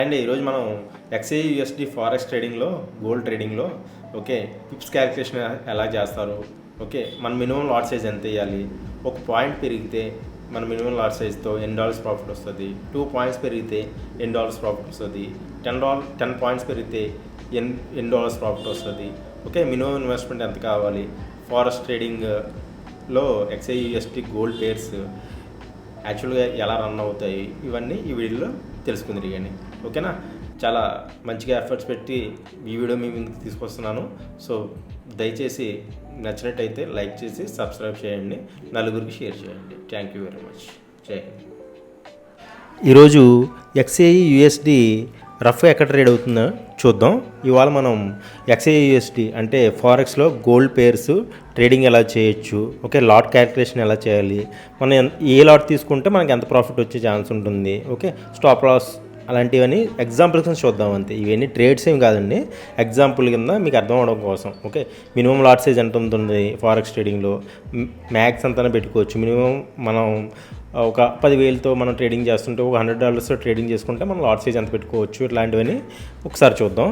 And ఈరోజు మనం XAUUSD forex ట్రేడింగ్లో గోల్డ్ ట్రేడింగ్లో ఓకే పిప్స్ క్యాలిక్యులేషన్ ఎలా చేస్తారు, ఓకే మన మినిమం లాట్ సైజ్ ఎంత వేయాలి, ఒక పాయింట్ పెరిగితే మన మినిమం లాట్ సైజ్తో $10 ప్రాఫిట్ వస్తుంది, 2 పాయింట్స్ పెరిగితే $10 ప్రాఫిట్ వస్తుంది, 10 పాయింట్స్ పెరిగితే $10 ప్రాఫిట్ వస్తుంది. ఓకే మినిమం ఇన్వెస్ట్మెంట్ ఎంత కావాలి, ఫారెక్స్ ట్రేడింగ్లో XAUUSD గోల్డ్ పేర్స్ యాక్చువల్గా ఎలా రన్ అవుతాయి, ఇవన్నీ ఈ వీడియోలో తెలుసుకుంది కానీ ఓకేనా. చాలా మంచిగా ఎఫర్ట్స్ పెట్టి ఈ వీడియో మీ ముందుకు తీసుకొస్తున్నాను. సో దయచేసి నచ్చినట్టయితే లైక్ చేసి సబ్స్క్రైబ్ చేయండి, నలుగురికి షేర్ చేయండి. Thank you very much. జై హింద్. ఈరోజు XAUUSD రఫ్గా ఎక్కడ ట్రేడ్ అవుతుందో చూద్దాం. ఇవాళ మనం XAUUSD అంటే ఫారెక్స్లో గోల్డ్ పేర్స్ ట్రేడింగ్ ఎలా చేయొచ్చు, ఓకే లాట్ క్యాలిక్యులేషన్ ఎలా చేయాలి, మనం ఏ లాట్ తీసుకుంటే మనకి ఎంత ప్రాఫిట్ వచ్చే ఛాన్స్ ఉంటుంది, ఓకే స్టాప్ లాస్ అలాంటివన్నీ ఎగ్జాంపుల్స్ చూద్దాం అంతే. ఇవన్నీ ట్రేడ్స్ ఏం కాదండి, ఎగ్జాంపుల్ కింద మీకు అర్థం అవడం కోసం. ఓకే మినిమం లాట్ సైజ్ ఎంత ఉంటుంది ఫారెక్స్ ట్రేడింగ్లో, మ్యాక్స్ అంతా పెట్టుకోవచ్చు. మినిమం మనం ఒక 10,000తో మనం ట్రేడింగ్ చేస్తుంటే ఒక $100 ట్రేడింగ్ చేసుకుంటే మనం లాట్ సైజ్ ఎంత పెట్టుకోవచ్చు, ఇట్లాంటివన్నీ ఒకసారి చూద్దాం.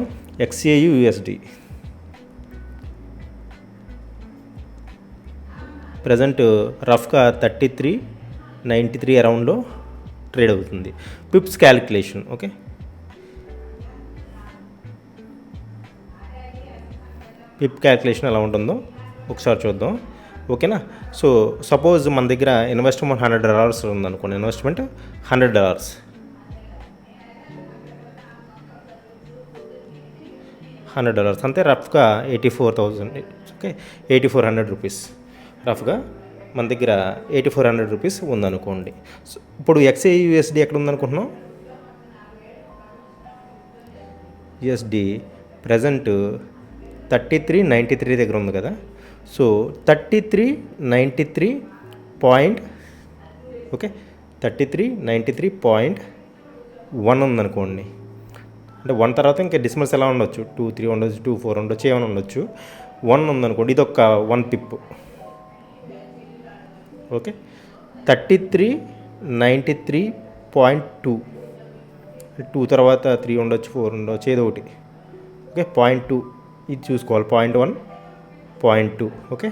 XAUUSD ప్రజెంట్ రఫ్గా 33.93 అరౌండ్లో ట్రేడ్ అవుతుంది. పిప్స్ క్యాలిక్యులేషన్, ఓకే పిప్ క్యాలిక్యులేషన్ ఎలా ఉంటుందో ఒకసారి చూద్దాం. ఓకేనా. సో సపోజ్ మన దగ్గర ఇన్వెస్ట్మెంట్ $100 ఉందనుకోండి, ఇన్వెస్ట్మెంట్ $100 అంతే రఫ్గా 84,000, ఓకే 8,400 రూపీస్ రఫ్గా మన దగ్గర 8,400 రూపీస్ ఉందనుకోండి. సో ఇప్పుడు XAUUSD ఎక్కడ ఉందనుకుంటున్నాం, USD ప్రజెంట్ 33.93 దగ్గర ఉంది కదా. సో 33.93 పాయింట్, ఓకే 33.93.1 ఉందనుకోండి. అంటే 1 తర్వాత ఇంకా డిస్మల్స్ ఎలా ఉండొచ్చు, 2, 3 ఉండొచ్చు, 2, 4 ఉండొచ్చు, ఏమైనా ఉండొచ్చు. 1 ఉందనుకోండి, ఇది ఒక 1 పిప్. ఓకే 33.93.2, 2 తర్వాత 3 ఉండొచ్చు, 4 ఉండొచ్చు, ఏదో ఒకటి. ఓకే 0.2 ఇది చూసుకోవాలి, 0.1, 0.2. ఓకే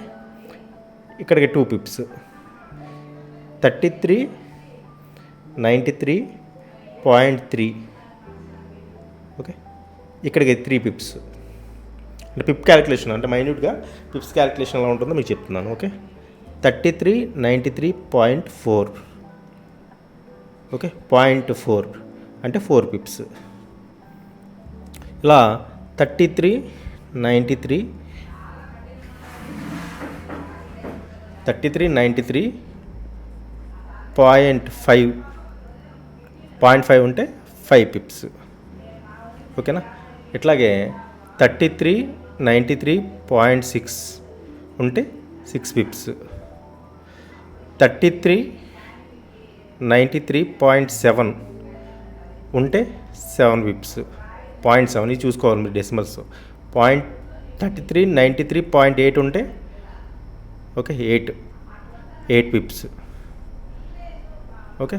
ఇక్కడికి 2 పిప్స్, 33.93.3. ఓకే ఇక్కడికి 3 పిప్స్. అంటే పిప్ క్యాలిక్యులేషన్ అంటే మైన్యూట్గా పిప్స్ క్యాలిక్యులేషన్ ఎలా ఉంటుందో మీకు చెప్తున్నాను. ఓకే 33.93.4, ఓకే 0.4 అంటే 4 పిప్స్. ఇలా 33.93 0.5 ఉంటే 5 పిప్స్. ఓకేనా. ఇట్లాగే 33.93.6 ఉంటే 6 పిప్స్. 33.93.7 ఉంటే 7 పిప్స్. 0.7 ఇది చూసుకోవాలి మీరు డెసిమల్స్. 33.93.8 ఉంటే ఓకే 8 పిప్స్. ఓకే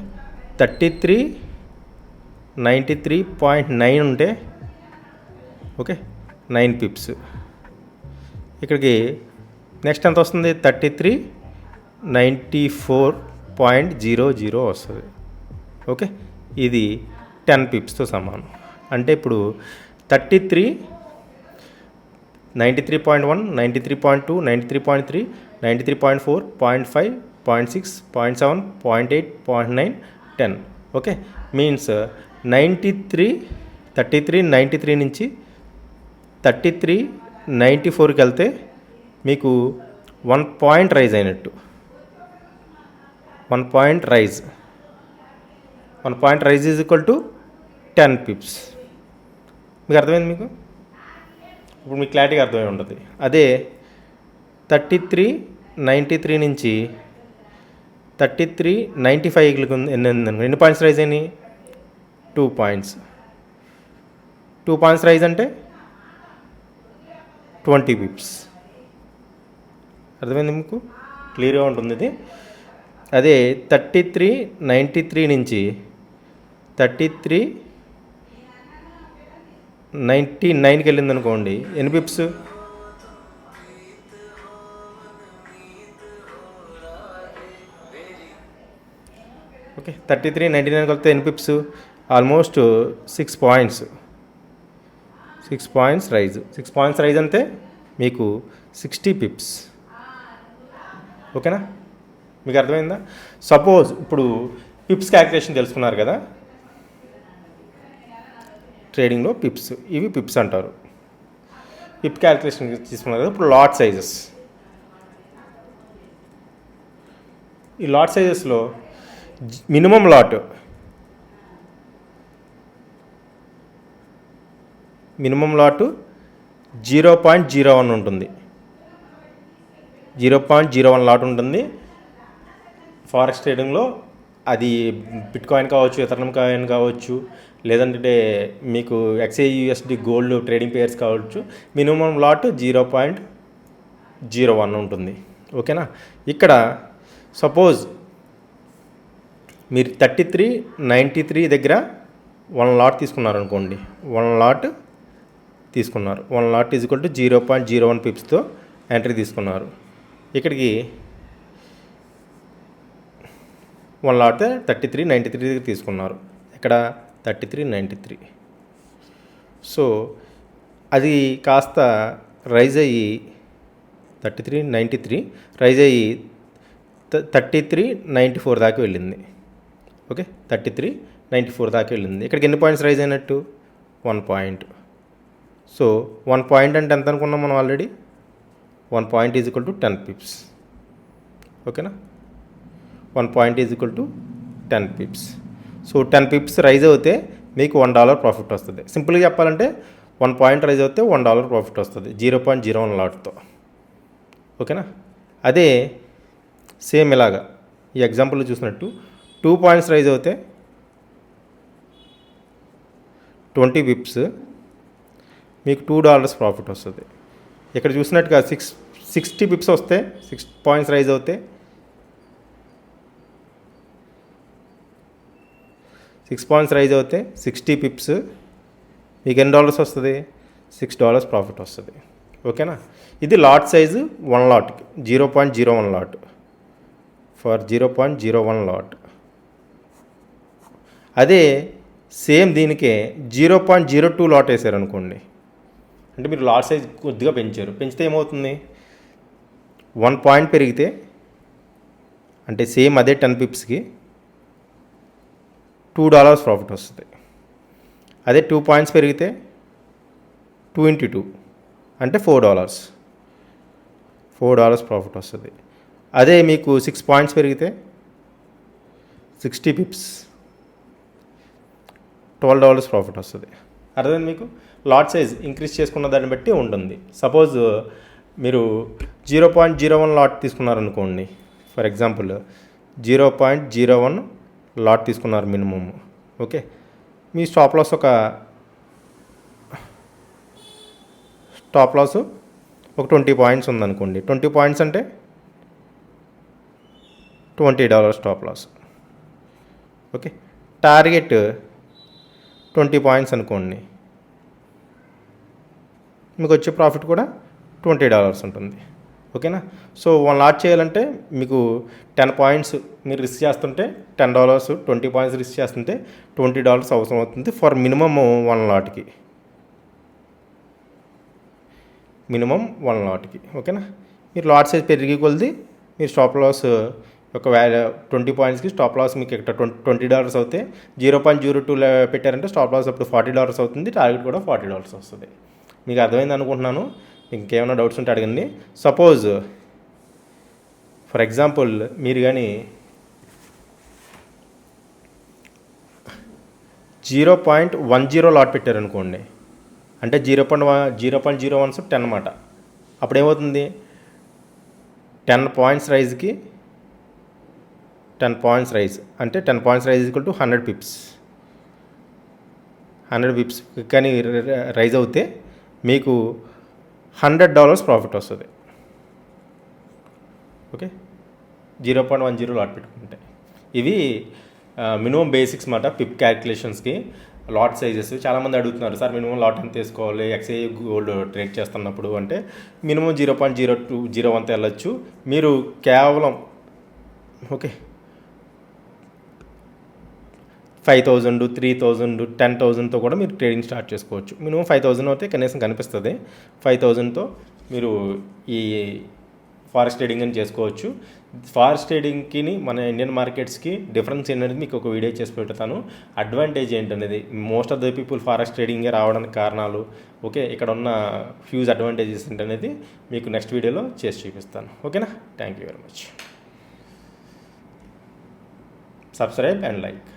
33.93.9 ఉంటే ఓకే 9 పిప్స్. ఇక్కడికి నెక్స్ట్ ఎంత వస్తుంది, 33.94.00 వస్తుంది. ఓకే ఇది 10 పిప్స్తో సమానం. అంటే ఇప్పుడు 93.1, 93.2, 93.3, 93.4, 0.5, 0.6, 0.7, 0.8, 0.9, 10. ఓకే మీన్స్ 33.93 నుంచి 33.94కి వెళ్తే మీకు 1 పాయింట్ రైజ్ అయినట్టు. 1 point rise is equal to 10 pips. మీకు అర్థమైంది? మీకు ఇప్పుడు మీకు క్లారిటీగా అర్థమై ఉంటుంది. అదే 33.93 నుంచి 33.95కి ఎన్ని పాయింట్స్ రైజ్ అయినాయి, 2 పాయింట్స్. 2 పాయింట్స్ రైజ్ అంటే 20 పిప్స్. అర్థమైంది మీకు? క్లియర్గా ఉంటుంది ఇది. అదే 33.93 నుంచి 33 99కి వెళ్ళింది అనుకోండి, ఎన్ని పిప్స్? ఓకే, 33, 99 కలిపితే ఎన్ని pips? Almost 6 points. 6 points rise. 6 points rise అంటే మీకు 60 పిప్స్. ఓకేనా? మీకు అర్థమైందా? సపోజ్ ఇప్పుడు పిప్స్ క్యాల్కులేషన్ తెలుసుకున్నారు కదా, ట్రేడింగ్లో పిప్స్, ఇవి పిప్స్ అంటారు. పిప్ క్యాల్కులేషన్ తీసుకున్నారు కదా. ఇప్పుడు లాట్ సైజెస్. ఈ లాట్ సైజెస్లో మినిమం లాట్ 0.01 ఉంటుంది. 0.01 లాట్ ఉంటుంది ఫారెక్స్ ట్రేడింగ్లో. అది బిట్ కాయిన్ కావచ్చు, ఎథర్నమ్ కాయిన్ కావచ్చు, లేదంటే మీకు XAUSD గోల్డ్ ట్రేడింగ్ పేర్స్ కావచ్చు. మినిమం లాట్ 0.01 ఉంటుంది. ఓకేనా? ఇక్కడ సపోజ్ మీరు 33.93 దగ్గర 1 లాట్ తీసుకున్నారు అనుకోండి. 1 లాట్ తీసుకున్నారు. 1 లాట్ ఈజ్వల్ టు 0.01 పిప్స్తో ఎంట్రీ తీసుకున్నారు. ఇక్కడికి 1 లాట్ 33.93 దగ్గర తీసుకున్నారు. ఇక్కడ 33.93. సో అది కాస్త రైజ్ అయ్యి 33.93 రైజ్ అయ్యి 33.94 దాకా వెళ్ళింది. ఓకే, 33.94 దాకా వెళ్ళింది. ఇక్కడికి ఎన్ని పాయింట్స్ రైజ్ అయినట్టు? 1 పాయింట్. సో 1 పాయింట్ అంటే ఎంత అనుకున్నాం మనం ఆల్రెడీ? 1 point is equal to 10 pips. ఓకేనా? 1 point is equal to 10 pips. So 10 pips rise అవుతే మీకు $1 ప్రాఫిట్ వస్తుంది. సింపుల్గా చెప్పాలంటే 1 పాయింట్ రైజ్ అవుతే $1 ప్రాఫిట్ వస్తుంది 0.01 లాట్తో. ఓకేనా? అదే సేమ్ ఇలాగా ఈ ఎగ్జాంపుల్లో చూసినట్టు 2 పాయింట్స్ రైజ్ అవుతే 20 పిప్స్ మీకు $2 ప్రాఫిట్ వస్తుంది. ఇక్కడ చూసినట్టుగా 60 పిప్స్ వస్తే 6 పాయింట్స్ రైజ్ అవుతే 6 పాయింట్స్ రైజ్ అవుతే 60 పిప్స్ మీకు ఎన్ని డాలర్స్ వస్తుంది? $6 ప్రాఫిట్ వస్తుంది. ఓకేనా? ఇది lot size 1 లాట్కి 0.01 lot for 0.01 lot. అదే సేమ్ దీనికే 0.02 లాట్ వేసారు అనుకోండి, అంటే మీరు లాట్ సైజ్ కొద్దిగా పెంచారు. పెంచితే ఏమవుతుంది? 1 పాయింట్ పెరిగితే అంటే సేమ్ అదే 10 పిప్స్కి $2 ప్రాఫిట్ వస్తుంది. అదే 2 పాయింట్స్ పెరిగితే 2 into 2 అంటే $4 ప్రాఫిట్ వస్తుంది. అదే మీకు 6 పాయింట్స్ పెరిగితే 60 పిప్స్ $12 ప్రాఫిట్ వస్తుంది. అర్థమైంది మీకు? లాట్ సైజ్ ఇంక్రీజ్ చేసుకున్న దాన్ని బట్టి ఉంటుంది. సపోజ్ మీరు 0.01 లాట్ తీసుకున్నారనుకోండి, ఫర్ ఎగ్జాంపుల్ 0.01 లాట్ తీసుకున్నారు మినిమమ్. ఓకే, మీ స్టాప్ లాస్ ఒక 20 పాయింట్స్ ఉందనుకోండి. 20 పాయింట్స్ అంటే $20 stop loss. Okay, target 20 points అనుకోండి, మీకు వచ్చే ప్రాఫిట్ కూడా $20 ఉంటుంది. ఓకేనా? సో 1 లాట్ చేయాలంటే మీకు 10 పాయింట్స్ మీరు రిస్క్ చేస్తుంటే $10, 20 పాయింట్స్ రిస్క్ చేస్తుంటే $20 అవసరం అవుతుంది ఫర్ మినిమమ్ 1 లాట్కి. మినిమం 1 లాట్కి. ఓకేనా? మీరు లాట్ సైజ్ పెరిగి కొలిది మీరు స్టాప్ లాస్ ఒక 20 పాయింట్స్కి స్టాప్ లాస్ మీకు ఇక్కడ $20 అవుతే 0.02 పెట్టారంటే స్టాప్ లాస్ అప్పుడు $40 అవుతుంది. టార్గెట్ కూడా $40 వస్తుంది. మీకు అర్థమైంది అనుకుంటున్నాను. ఇంకేమైనా డౌట్స్ ఉంటే అడగండి. సపోజ్ ఫర్ ఎగ్జాంపుల్ మీరు కానీ 0.10 లాట్ పెట్టారనుకోండి, అంటే 0.01 10 అన్నమాట. అప్పుడు ఏమవుతుంది? 10 పాయింట్స్ రైజ్కి 10 పాయింట్స్ రైజ్ అంటే 10 points rise equal to 100 pips. 100 pips కానీ రైజ్ అవుతే మీకు $100 ప్రాఫిట్ వస్తుంది. ఓకే, 0.10 లాట్ పెట్టుకుంటే. ఇవి మినిమం బేసిక్స్ మాట పిప్ క్యాల్కులేషన్స్కి. లాట్ సైజెస్ చాలామంది అడుగుతున్నారు సార్ మినిమం లాట్ ఎంత తీసుకోవాలి ఎక్స్ఐ గోల్డ్ ట్రేడ్ చేస్తున్నప్పుడు అంటే మినిమం 0.0201 వెళ్ళొచ్చు. మీరు కేవలం ఓకే 5,000 3,000 10,000తో కూడా మీరు ట్రేడింగ్ స్టార్ట్ చేసుకోవచ్చు. మినిమం 5,000 అయితే కనీసం కనిపిస్తుంది. 5,000తో మీరు ఈ ఫారెక్స్ ట్రేడింగ్ అని చేసుకోవచ్చు. ఫారెక్స్ ట్రేడింగ్కి మన ఇండియన్ మార్కెట్స్కి డిఫరెన్స్ ఏంటనేది మీకు ఒక వీడియో చేసి పెడతాను. అడ్వాంటేజ్ ఏంటనేది most of the people forex ట్రేడింగే రావడానికి కారణాలు, ఓకే ఇక్కడ ఉన్న హ్యూజ్ అడ్వాంటేజెస్ ఏంటనేది మీకు నెక్స్ట్ వీడియోలో చేసి చూపిస్తాను. ఓకేనా? Thank you very much. Subscribe and like.